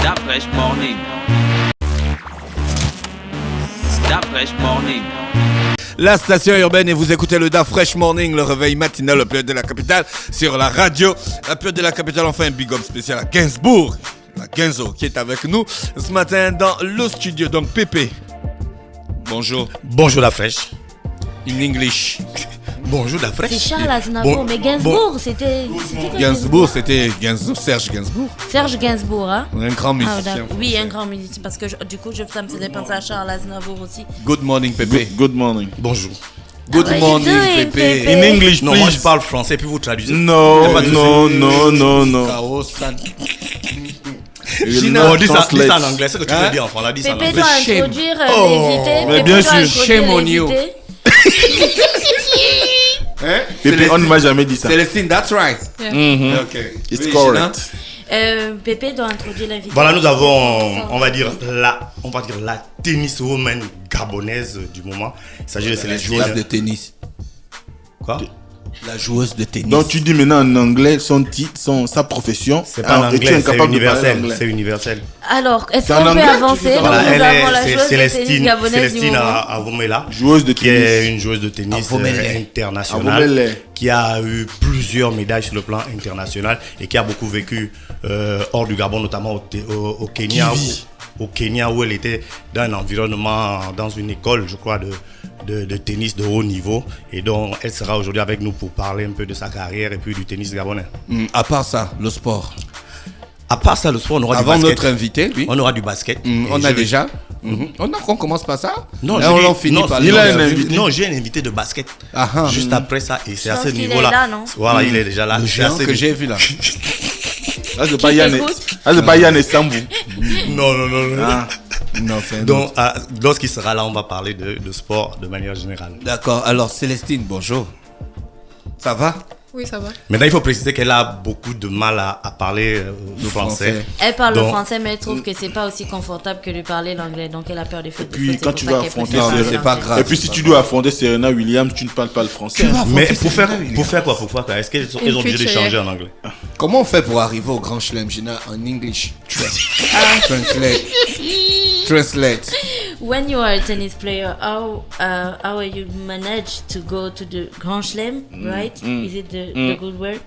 That fresh morning. That fresh morning. La station urbaine et vous écoutez le Da Fresh Morning, le réveil matinal au plus de la capitale sur la radio. La plus de la capitale, enfin un big up spécial à Gainsbourg. La Genzo qui est avec nous ce matin dans le studio. Donc Pépé, bonjour. Bonjour la fraîche. In English. Bonjour la fraîche. C'est Charles Aznavour, mais Gainsbourg, c'était Gainsbourg, c'était Serge Gainsbourg. Serge Gainsbourg, hein. Un grand musicien. Oui, un grand musicien, parce que du coup, ça me faisait penser à Charles Aznavour aussi. Good morning Pépé. Good morning. Bonjour. Good How are you morning doing, Pépé. Pépé? In English, Non, please. moi je parle français puis vous traduisez. No, no. Kao San. Gina, Oh, dis ça translate. en anglais, c'est ce que tu veux dire en français. Dis ça en Pépé anglais. doit Shame. introduire Oh, l'invité. mais Pépé bien doit sûr, introduire shame on you. l'invité. Hein? Pépé, on ne m'a jamais dit ça. Célestine, that's right. Mhm. Ok. It's Oui, correct. Pépé doit introduire l'invité. Voilà, nous avons, on va dire la tenniswoman gabonaise du moment. Il s'agit de La Célestine. joueuse de tennis. Quoi? La joueuse de tennis. Donc tu dis maintenant en anglais son titre, sa profession. C'est pas en et tu es anglais, c'est incapable de parler universel. anglais. C'est universel. Alors, est-ce C'est en qu'on peut anglais, avancer? Donc, Voilà, nous elle avons la est joueuse de tennis Célestine, gabonaise du Célestine moment. Avomela, Joueuse de qui est tennis. une joueuse de tennis Avomela. internationale, Avomela. qui a eu plusieurs médailles sur le plan international et qui a beaucoup vécu hors du Gabon, notamment au Kenya. Au Kenya, où elle était dans un environnement, dans une école, je crois, de tennis de haut niveau. Et donc, elle sera aujourd'hui avec nous pour parler un peu de sa carrière et puis du tennis gabonais. À part ça, le sport. À part ça, le sport, on aura Avant du basket. notre invité, oui. On aura du basket. On Et a je vais- déjà. On commence par ça. Non, là, on finit par il le- a un invité. Non, j'ai un invité de basket. Ah, ah. Juste après ça, et c'est à pense ce qu'il est niveau-là. là, non? Voilà, il est déjà là. Le C'est géant assez que ni- j'ai vu là. Là, c'est pas Yann. t'écoute. Là, c'est pas Yann et Sambou. Non. Ah. Non, c'est un Donc, autre. lorsqu'il sera là, on va parler de sport de manière générale. D'accord. Alors, Célestine, bonjour. Ça va? Oui, ça va. Maintenant, il faut préciser qu'elle a beaucoup de mal à parler le français. Elle parle Donc- le français, mais elle trouve que c'est pas aussi confortable que de parler l'anglais, donc elle a peur des fautes. Puis quand tu vas affronter Non, mais Serena, c'est pas grave. et puis si tu dois affronter Serena Williams, tu ne parles pas le français. Tu vas Mais affronter pour faire quoi? Est-ce qu'elles sont Une obligées de future. changer en anglais? Comment on fait pour arriver au Grand Chelem, Gina, en English? Translate. When you are a tennis player, how you manage to go to the Grand Chelem, right? Is it the good word?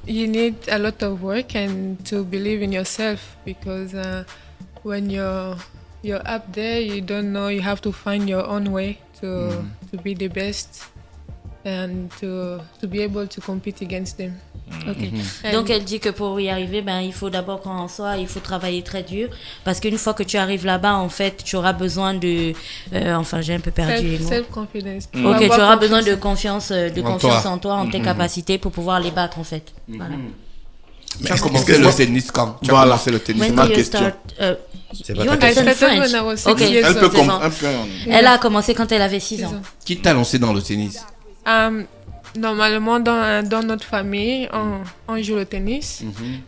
You need a lot of work and to believe in yourself because when you're up there, you don't know. You have to find your own way to be the best and to be able to compete against them. Ok. And- Donc elle dit que pour y arriver, ben il faut d'abord croire en soi, il faut travailler très dur, parce qu'une fois que tu arrives là-bas, en fait, tu auras besoin de, enfin j'ai un peu perdu les mots. Self-confidence. Ok, tu auras besoin de confiance, toi. en toi, en tes capacités pour pouvoir les battre en fait. Voilà. Tu as commencé le tennis quand? Tu as Voilà. commencé le tennis. When ma do you question. start? C'est pas You ta I understand started French? when I was 6 Ok. years Elle peut old. c'est bon. un peu. Elle a commencé quand elle avait 6 ans. Qui t'a lancé dans le tennis? Normalement, dans notre famille, on joue le tennis.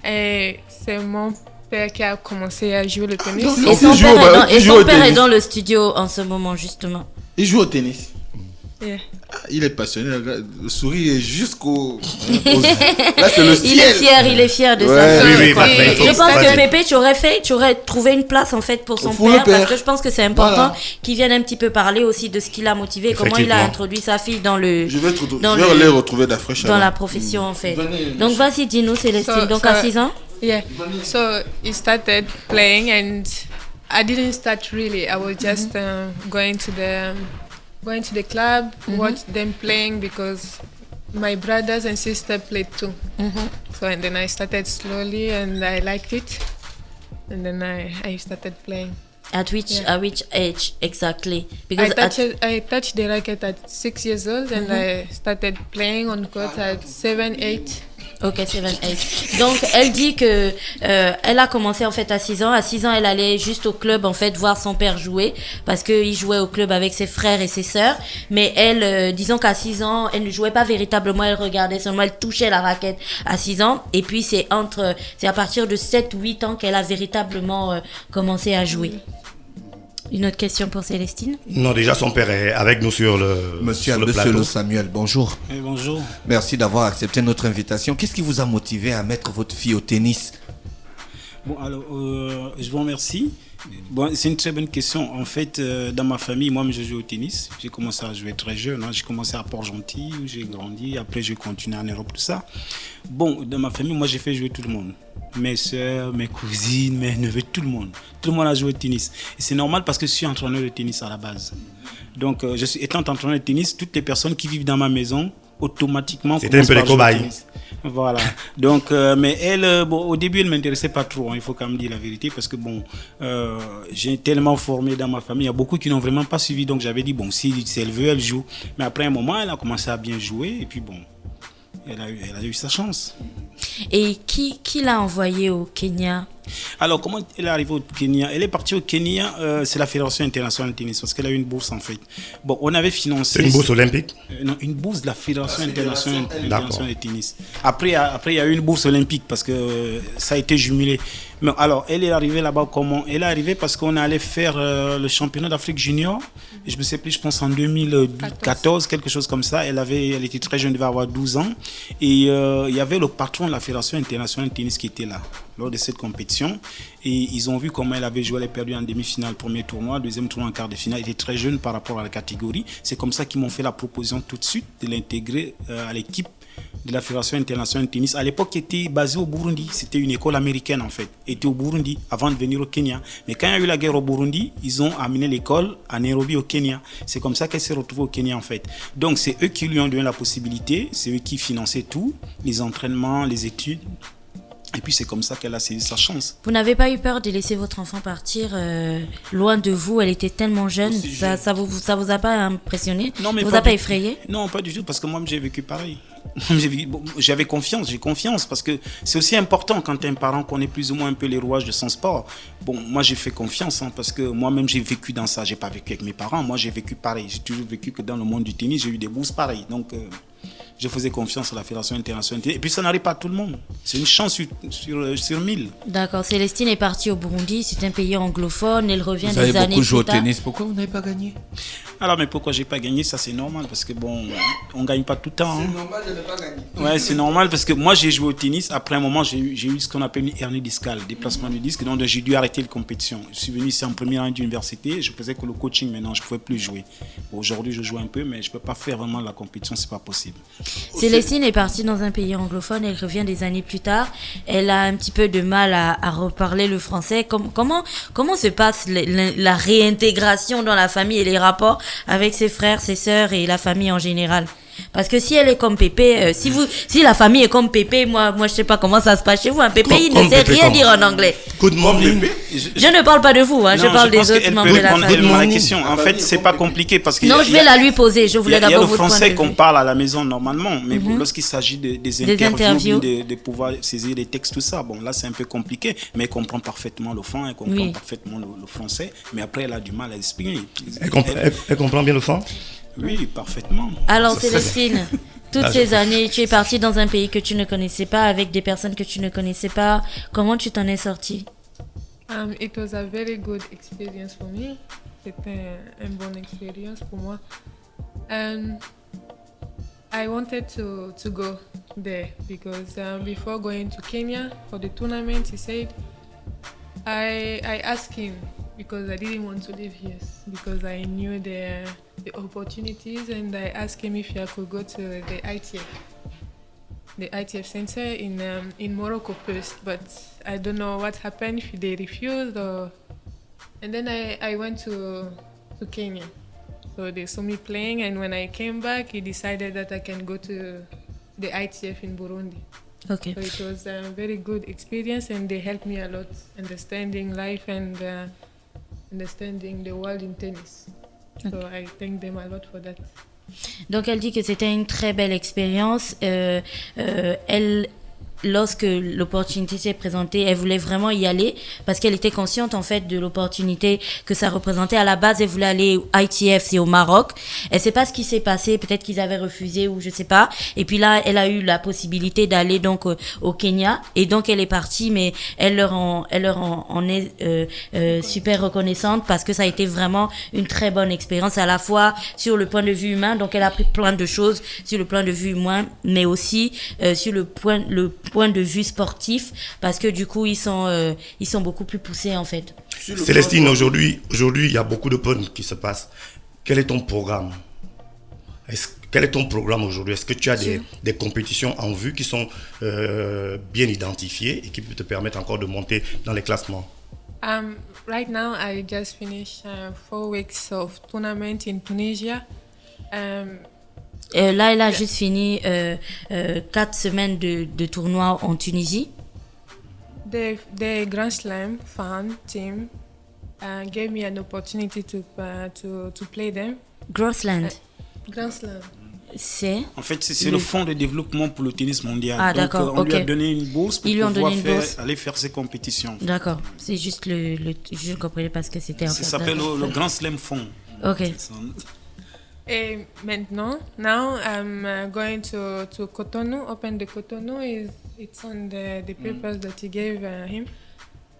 Et c'est mon père qui a commencé à jouer le tennis. Donc, Et il son joue père, au- est dans, il et joue son au père est tennis. dans le studio en ce moment justement. Il joue au tennis. Yeah. Ah, il est passionné. Le sourire est jusqu'au. Là, c'est le ciel. Il est fier de Ouais. ça. Oui, oui, parfait. Et- Il faut- Je pense que vas-y. Pépé, tu aurais trouvé une place en fait pour son Pour le père, père. parce que je pense que c'est important Voilà. qu'il vienne un petit peu parler aussi de ce qui l'a motivé, comment il a Effectivement. introduit sa fille dans le Je vais, dans je vais le- les retrouver de la fraîche. dans avant. la profession en fait. Venez, Donc vas-y, dis-nous Célestine. So- Donc so- à 6 ans. Yeah. So he started playing, and I didn't start really. I was just going to the club, watch them playing because my brothers and sister played too. So and then I started slowly, and I liked it, and then I started playing. At which age exactly? I Because touched the racket at 6 years old, and I started playing on court at 7, 8. Ok, 7, 8. Donc, elle dit que elle a commencé en fait à 6 ans. À 6 ans, elle allait juste au club en fait voir son père jouer parce qu'il jouait au club avec ses frères et ses sœurs. Mais elle, disons qu'à 6 ans, elle ne jouait pas véritablement, elle regardait seulement, elle touchait la raquette à 6 ans. Et puis, c'est à partir de 7 ou 8 ans qu'elle a véritablement commencé à jouer. Une autre question pour Célestine? Non, déjà son père est avec nous sur le Monsieur sur le plateau. Le Samuel, bonjour. Bonjour. Merci d'avoir accepté notre invitation. Qu'est-ce qui vous a motivé à mettre votre fille au tennis? Bon, alors, je vous remercie. Bon, c'est une très bonne question. En fait, dans ma famille, moi, je joue au tennis. J'ai commencé à jouer très jeune. J'ai commencé à Port-Gentil, où j'ai grandi. Après, j'ai continué en Europe, tout ça. Bon, dans ma famille, moi, j'ai fait jouer tout le monde. Mes soeurs, mes cousines, mes neveux, tout le monde. Tout le monde a joué au tennis. Et c'est normal parce que je suis entraîneur de tennis à la base. Donc, étant entraîneur de tennis, toutes les personnes qui vivent dans ma maison, automatiquement... C'était un peu les cobayes. Voilà. Donc, mais elle, bon, au début, elle ne m'intéressait pas trop, hein, il faut quand même dire la vérité, parce que bon, j'ai tellement formé dans ma famille, il y a beaucoup qui n'ont vraiment pas suivi, donc j'avais dit, bon, si elle veut, elle joue. Mais après un moment, elle a commencé à bien jouer, et puis bon, elle a eu sa chance. Et qui l'a envoyée au Kenya? Alors, comment elle est arrivée au Kenya? Elle est partie au Kenya, c'est la Fédération internationale de tennis, parce qu'elle a eu une bourse en fait. Bon, on avait financé... C'est une bourse olympique? Non, une bourse de la Fédération internationale de tennis. Après, il y a eu une bourse olympique, parce que ça a été jumelé. Mais alors, elle est arrivée là-bas comment? Elle est arrivée parce qu'on allait faire le championnat d'Afrique junior. Je ne sais plus, je pense en 2014, quelque chose comme ça. Elle était très jeune, elle devait avoir 12 ans. Et il y avait le patron de la Fédération internationale de tennis qui était là, lors de cette compétition. Et ils ont vu comment elle avait joué, elle a perdu en demi-finale, premier tournoi, deuxième tournoi en quart de finale. Elle était très jeune par rapport à la catégorie. C'est comme ça qu'ils m'ont fait la proposition tout de suite de l'intégrer à l'équipe de la Fédération internationale de tennis. À l'époque, elle était basée au Burundi. C'était une école américaine en fait. Elle était au Burundi avant de venir au Kenya. Mais quand il y a eu la guerre au Burundi, ils ont amené l'école à Nairobi au Kenya. C'est comme ça qu'elle s'est retrouvée au Kenya en fait. Donc c'est eux qui lui ont donné la possibilité, c'est eux qui finançaient tout, les entraînements, les études. Et puis c'est comme ça qu'elle a saisi sa chance. Vous n'avez pas eu peur de laisser votre enfant partir loin de vous? Elle était tellement jeune. Ça vous a pas impressionné? Non, mais vous a pas effrayé? Non, pas du tout, parce que moi j'ai vécu pareil. J'avais confiance, j'ai confiance, parce que c'est aussi important quand un parent connaît plus ou moins un peu les rouages de son sport. Bon, moi j'ai fait confiance, parce que moi-même j'ai vécu dans ça. J'ai pas vécu avec mes parents, moi j'ai vécu pareil. J'ai toujours vécu que dans le monde du tennis, j'ai eu des bourses pareilles. Donc je faisais confiance à la Fédération internationale. Et puis ça n'arrive pas à tout le monde. C'est une chance sur 1000. D'accord. Célestine est partie au Burundi. C'est un pays anglophone. Elle revient des années plus tard. Vous avez beaucoup joué au tennis. Pourquoi vous n'avez pas gagné? Alors, mais pourquoi j'ai pas gagné? Ça, c'est normal. Parce que bon, on gagne pas tout le temps. C'est normal de ne pas gagner. Ouais, c'est normal parce que moi, j'ai joué au tennis. Après un moment, j'ai eu ce qu'on appelle une hernie discale, déplacement du disque. Donc, j'ai dû arrêter la compétition. Je suis venu ici en première année d'université. Je faisais que le coaching maintenant. Je ne pouvais plus jouer. Bon, aujourd'hui, je joue un peu, mais je ne peux pas faire vraiment la compétition. C'est pas possible. Célestine est partie dans un pays anglophone, elle revient des années plus tard, elle a un petit peu de mal à reparler le français. Comment se passe la réintégration dans la famille et les rapports avec ses frères, ses sœurs et la famille en général? Parce que si elle est comme Pépé, si la famille est comme Pépé, moi je sais pas comment ça se passe chez vous. Pépé, il ne sait rien dire en anglais. Good morning. Je ne parle pas de vous, je parle des autres membres de la famille. La question. En fait, c'est pas compliqué parce que non, je vais la lui poser. Je voulais d'abord votre point de vue. Il y a le français qu'on parle à la maison normalement, mais lorsqu'il s'agit des interviews, de pouvoir saisir des textes, tout ça, bon là c'est un peu compliqué, mais elle comprend parfaitement le fond, elle comprend parfaitement le français, mais après elle a du mal à exprimer. Elle comprend bien le fond? Oui, parfaitement. Alors Célestine, toutes ces années, tu es partie dans un pays que tu ne connaissais pas, avec des personnes que tu ne connaissais pas. Comment tu t'en es sortie? It was a very good experience for me. C'était une bonne expérience pour moi. And I wanted to go there because before going to Kenya for the tournament, he said, I asked him because I didn't want to live here because I knew the opportunities, and I asked him if I could go to the ITF center in Morocco first, but I don't know what happened, if they refused and then I went to Kenya. So they saw me playing, and when I came back, he decided that I can go to the ITF in Burundi. Okay. So it was a very good experience, and they helped me a lot understanding life and understanding the world in tennis. So I thank them a lot for that. Donc elle dit que c'était une très belle expérience. Lorsque l'opportunité s'est présentée, elle voulait vraiment y aller parce qu'elle était consciente en fait de l'opportunité que ça représentait. À la base, elle voulait aller au ITF, c'est au Maroc. Elle sait pas ce qui s'est passé, peut-être qu'ils avaient refusé ou je sais pas. Et puis là, elle a eu la possibilité d'aller donc au Kenya, et donc elle est partie, mais elle leur en est super reconnaissante parce que ça a été vraiment une très bonne expérience à la fois sur le point de vue humain. Donc elle a appris plein de choses sur le plan de vue humain, mais aussi sur le point point de vue sportif, parce que du coup, ils sont beaucoup plus poussés, en fait. Célestine, aujourd'hui, il y a beaucoup d'Open qui se passent. Quel est ton programme? Quel est ton programme aujourd'hui? Est-ce que tu as des compétitions en vue qui sont bien identifiées et qui peuvent te permettre encore de monter dans les classements? Right now, I just finished 4 weeks of tournament in Tunisia. Là, elle a juste fini 4 semaines de tournoi en Tunisie. The Grand Slam fan team gave me an opportunity to play them. Grassland, Grand Slam. c'est... En fait, c'est le fonds de développement pour le tennis mondial. Ah, donc, d'accord, on lui a ok. donné une bourse pour Ils lui ont pouvoir donné une bourse. aller faire ses compétitions. D'accord, c'est juste je comprenais parce que c'était en Ça fait. s'appelle D'accord. le Grand Slam Fond. Ok. Et maintenant, now I'm going to Cotonou. Open the Cotonou it's on the papers that he gave him.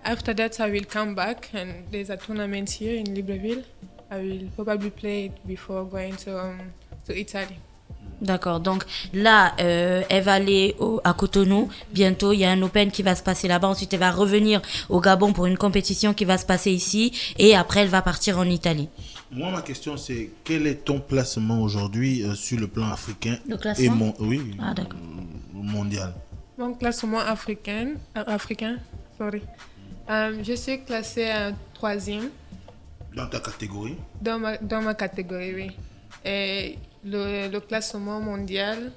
After that, I will come back and there's a tournament here in Libreville. I will probably play it before going to Italy. D'accord, donc là, elle va aller à Cotonou. Bientôt, il y a un Open qui va se passer là-bas. Ensuite, elle va revenir au Gabon pour une compétition qui va se passer ici. Et après, elle va partir en Italie. Moi, ma question, c'est quel est ton placement aujourd'hui sur le plan africain Le classement? Ah, d'accord. Mondial? Mon classement africain, sorry. Je suis classée 3e. Dans ta catégorie? Dans ma catégorie, oui. Et le classement mondial,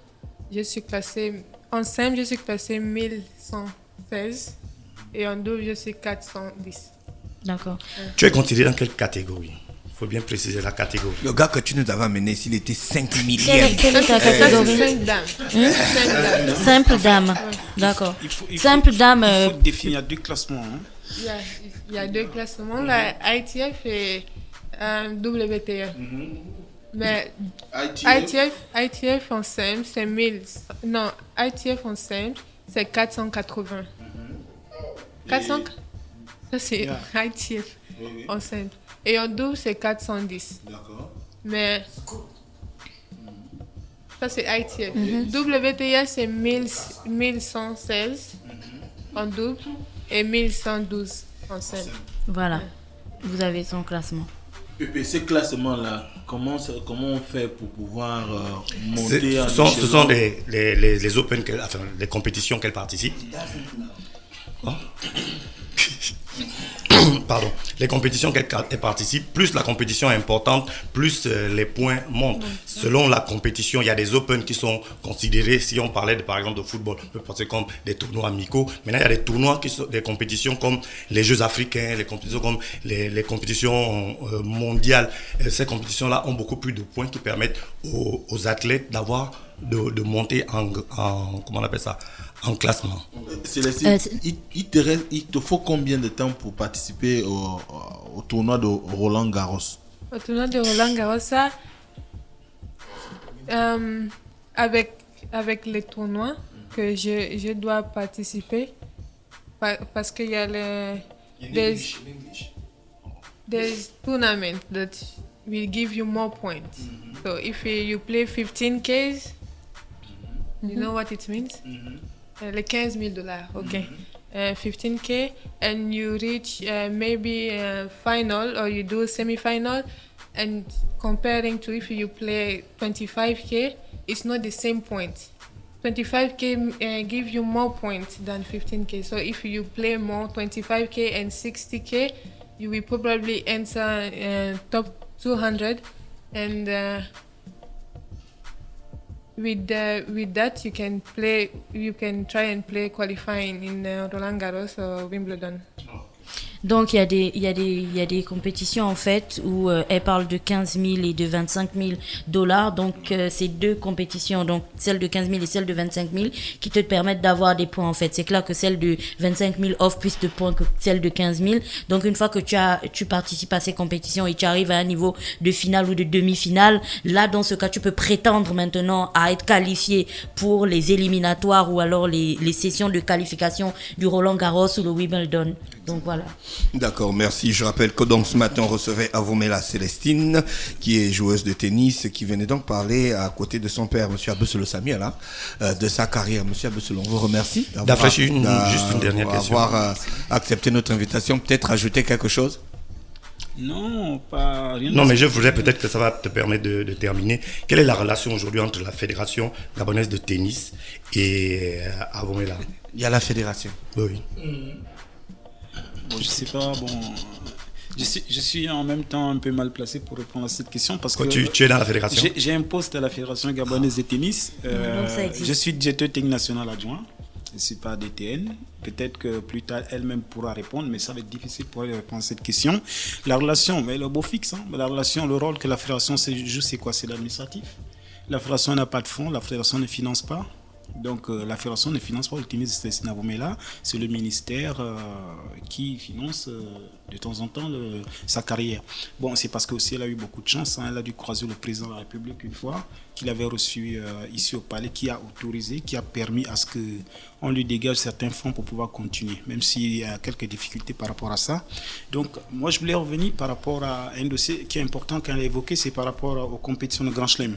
je suis classée en simple, je suis classée 1116 et en double, je suis 410. D'accord. Tu es considéré dans quelle catégorie? Il faut bien préciser la catégorie. Le gars que tu nous avais amené, s'il était 5 Quelle millième. est ta catégorie? 5 dames. 5 dames. Simple dame. D'accord. Il Simple dame. Il faut définir 2 classements. Hein. Il y a 2 classements, la ITF et WTA. Mais ITF en simple, c'est 1000. Non, ITF en simple, c'est 480. 400? Ça, c'est ITF en simple. Et en double, c'est 410. D'accord. Mais ça, c'est ITF. WTA, c'est 1116 en double et 1112 en simple. Voilà. Vous avez son classement. Pépé, ces classements-là, comment on fait pour pouvoir monter en Ce sont les Open, les compétitions qu'elle participe. Oh. Pardon, les compétitions qu'elle participe, plus la compétition importante, plus les points montent. Selon la compétition, il y a des Open qui sont considérés, si on parlait par exemple de football, on peut penser comme des tournois amicaux. Maintenant, il y a des tournois qui sont des compétitions comme les Jeux africains, les compétitions comme les compétitions mondiales. Et ces compétitions-là ont beaucoup plus de points qui permettent aux athlètes de monter en comment on appelle ça, en classement. Célestine, il te faut combien de temps pour participer au tournoi de Roland Garros? Au tournoi de Roland Garros, ça, avec les tournois que je dois participer, parce qu'il y a there's tournament that will give you more points. So if you play 15Ks, you know what it means? Les $15,000, okay. 15K, and you reach maybe final or you do semi-final, and comparing to if you play 25K, it's not the same point. 25K give you more points than 15K. So if you play more 25K and 60K, you will probably enter top 200, and with that you can try and play qualifying in Roland Garros or Wimbledon. Donc, il y a des compétitions, en fait, où elle parle de 15 000 et de 25 000 $. Donc, c'est 2 compétitions, donc celle de 15 000 et celle de 25 000, qui te permettent d'avoir des points, en fait. C'est clair que celle de 25 000 offre plus de points que celle de 15 000. Donc, une fois que tu participes à ces compétitions et tu arrives à un niveau de finale ou de demi-finale, là, dans ce cas, tu peux prétendre maintenant à être qualifié pour les éliminatoires ou alors les sessions de qualification du Roland Garros ou le Wimbledon. Donc voilà. D'accord, merci. Je rappelle que donc ce matin on recevait Avomela Célestine, qui est joueuse de tennis, qui venait donc parler à côté de son père, Monsieur Abesselo Samuel, de sa carrière. Monsieur Abesselo, on vous remercie juste une dernière question. Avoir accepté notre invitation. Peut-être ajouter quelque chose? Non, pas rien. Non, mais je voulais peut-être que ça va te permettre de terminer. Quelle est la relation aujourd'hui entre la Fédération gabonaise de tennis et Avomela? Il y a la fédération. Oui. Bon, je sais pas, bon. Je suis en même temps un peu mal placé pour répondre à cette question parce que tu es dans la fédération. J'ai un poste à la Fédération gabonaise de tennis. Donc ça existe. Je suis directeur technique national adjoint. Je ne suis pas DTN. Peut-être que plus tard, elle-même pourra répondre, mais ça va être difficile pour elle répondre à cette question. La relation, mais le beau fixe, la relation, le rôle que la fédération joue, c'est quoi? C'est l'administratif. La fédération n'a pas de fonds, la fédération ne finance pas. Donc la fédération ne finance pas le tennis de Célestine Avomela, c'est le ministère qui finance de temps en temps sa carrière. Bon, c'est parce qu'aussi elle a eu beaucoup de chance, elle a dû croiser le président de la République une fois, qu'il avait reçu ici au palais, qui a autorisé, qui a permis à ce qu'on lui dégage certains fonds pour pouvoir continuer, même s'il y a quelques difficultés par rapport à ça. Donc moi je voulais revenir par rapport à un dossier qui est important qu'elle a évoqué, c'est par rapport aux compétitions de Grand Chelem.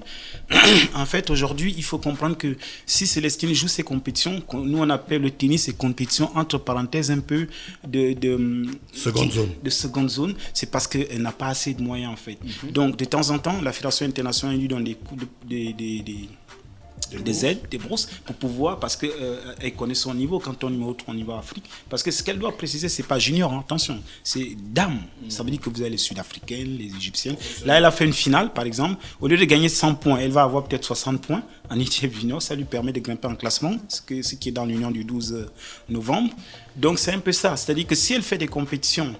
En fait, aujourd'hui, il faut comprendre que si Célestine joue ces compétitions, nous on appelle le tennis ces compétitions entre parenthèses un peu de seconde zone, c'est parce qu'elle n'a pas assez de moyens en fait. Donc de temps en temps, la Fédération internationale lui donne des coups des aides, des bourses pour pouvoir, parce qu'elle connaît son niveau quand on est numéro 3 au niveau Afrique. Parce que ce qu'elle doit préciser, c'est pas junior, hein, attention, c'est dame. Ça veut dire que vous avez les Sud-Africaines, les Égyptiennes. Là, elle a fait une finale, par exemple. Au lieu de gagner 100 points, elle va avoir peut-être 60 points en ITF junior. Ça lui permet de grimper en classement, ce qui est dans l'Union du 12 novembre. Donc, c'est un peu ça. C'est-à-dire que si elle fait des compétitions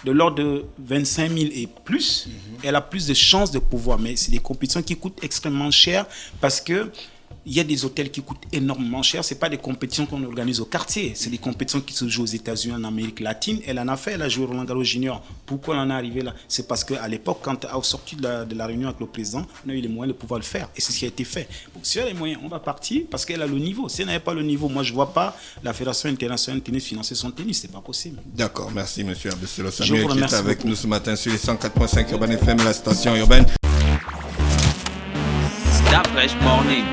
de l'ordre de 25 000 et plus, elle a plus de chances de pouvoir. Mais c'est des compétitions qui coûtent extrêmement cher parce que il y a des hôtels qui coûtent énormément cher. Ce n'est pas des compétitions qu'on organise au quartier. C'est des compétitions qui se jouent aux États-Unis, en Amérique latine. Elle en a fait, elle a joué Roland Garros Junior. Pourquoi elle en est arrivée là? C'est parce qu'à l'époque, quand elle a sorti de la réunion avec le président, on a eu les moyens de pouvoir le faire. Et c'est ce qui a été fait. Bon, si elle a les moyens, on va partir parce qu'elle a le niveau. Si elle n'avait pas le niveau, moi je ne vois pas la Fédération internationale de tennis financer son tennis. Ce n'est pas possible. D'accord, merci monsieur Abesselo Samuel qui est avec nous ce matin sur les 104.5 Urban FM, la station urbaine. Stop Fresh Morning.